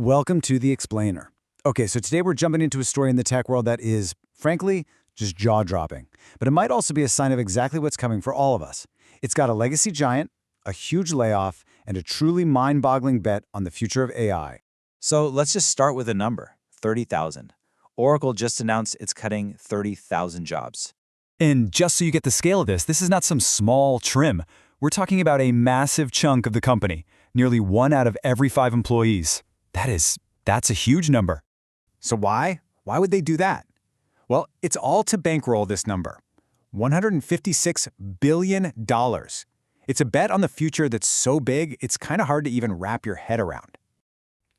Welcome to The Explainer. Okay, so today we're jumping into a story in the tech world that is, frankly, just jaw-dropping. But it might also be a sign of exactly what's coming for all of us. It's got a legacy giant, a huge layoff, and a truly mind-boggling bet on the future of AI. So let's just start with a number, 30,000. Oracle just announced it's cutting 30,000 jobs. And just so you get the scale of this is not some small trim. We're talking about a massive chunk of the company, nearly 1 out of every 5 employees. That's a huge number. So why? Why would they do that? Well, it's all to bankroll this number. $156 billion. It's a bet on the future that's so big, it's kind of hard to even wrap your head around.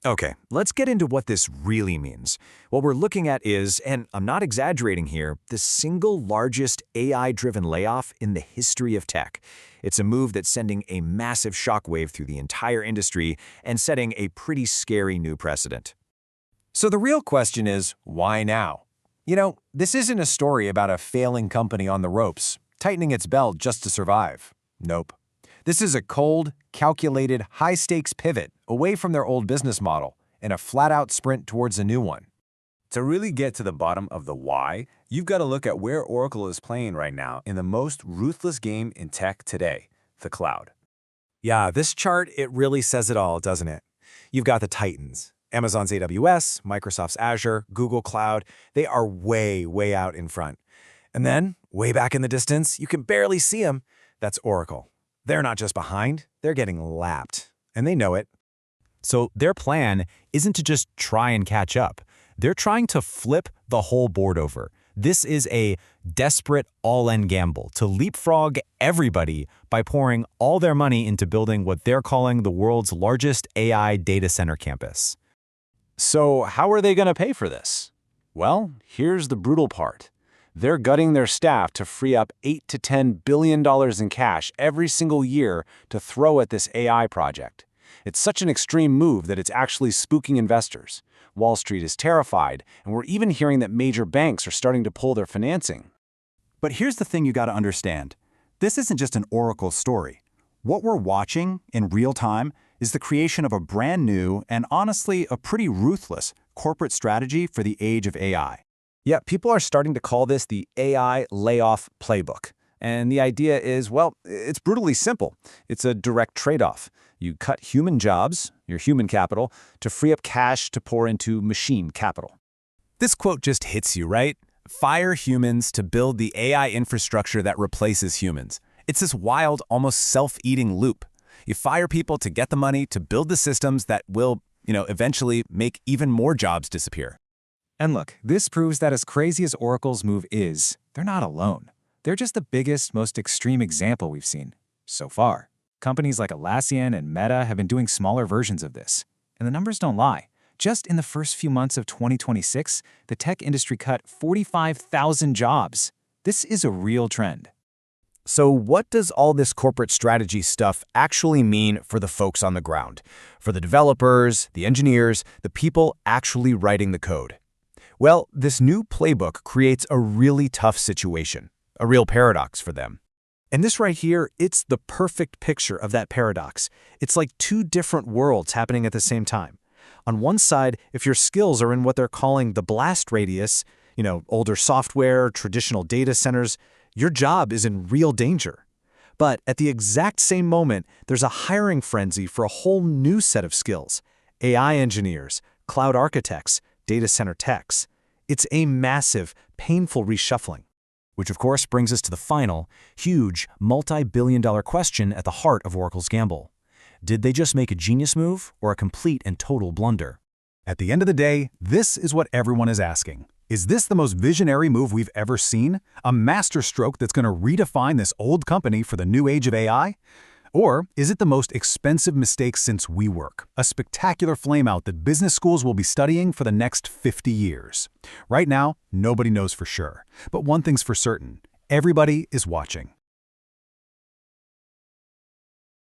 Okay, let's get into what this really means. What we're looking at is, and I'm not exaggerating here, the single largest AI-driven layoff in the history of tech. It's a move that's sending a massive shockwave through the entire industry and setting a pretty scary new precedent. So the real question is, why now? You know, this isn't a story about a failing company on the ropes, tightening its belt just to survive. Nope. This is a cold, calculated, high-stakes pivot away from their old business model and a flat-out sprint towards a new one. To really get to the bottom of the why, you've got to look at where Oracle is playing right now in the most ruthless game in tech today, the cloud. Yeah, this chart, it really says it all, doesn't it? You've got the titans. Amazon's AWS, Microsoft's Azure, Google Cloud, they are way, way out in front. And then, way back in the distance, you can barely see them, that's Oracle. They're not just behind, they're getting lapped, and they know it. So their plan isn't to just try and catch up. They're trying to flip the whole board over. This is a desperate all-in gamble to leapfrog everybody by pouring all their money into building what they're calling the world's largest AI data center campus. So how are they going to pay for this? Well, here's the brutal part. They're gutting their staff to free up $8 to $10 billion in cash every single year to throw at this AI project. It's such an extreme move that it's actually spooking investors. Wall Street is terrified, and we're even hearing that major banks are starting to pull their financing. But here's the thing you got to understand. This isn't just an Oracle story. What we're watching in real time is the creation of a brand new and honestly a pretty ruthless corporate strategy for the age of AI. Yeah, people are starting to call this the AI layoff playbook. And the idea is, well, it's brutally simple. It's a direct trade-off. You cut human jobs, your human capital, to free up cash to pour into machine capital. This quote just hits you, right? Fire humans to build the AI infrastructure that replaces humans. It's this wild, almost self-eating loop. You fire people to get the money to build the systems that will, eventually make even more jobs disappear. And look, this proves that as crazy as Oracle's move is, they're not alone. They're just the biggest, most extreme example we've seen so far. Companies like Atlassian and Meta have been doing smaller versions of this. And the numbers don't lie. Just in the first few months of 2026, the tech industry cut 45,000 jobs. This is a real trend. So what does all this corporate strategy stuff actually mean for the folks on the ground? For the developers, the engineers, the people actually writing the code? Well, this new playbook creates a really tough situation, a real paradox for them. And this right here, it's the perfect picture of that paradox. It's like 2 different worlds happening at the same time. On one side, if your skills are in what they're calling the blast radius, older software, traditional data centers, your job is in real danger. But at the exact same moment, there's a hiring frenzy for a whole new set of skills: AI engineers, cloud architects, data center techs. It's a massive, painful reshuffling. Which of course brings us to the final, huge, multi-billion-dollar question at the heart of Oracle's gamble. Did they just make a genius move or a complete and total blunder? At the end of the day, this is what everyone is asking. Is this the most visionary move we've ever seen? A masterstroke that's going to redefine this old company for the new age of AI? Or is it the most expensive mistake since WeWork, a spectacular flameout that business schools will be studying for the next 50 years? Right now, nobody knows for sure. But one thing's for certain, everybody is watching.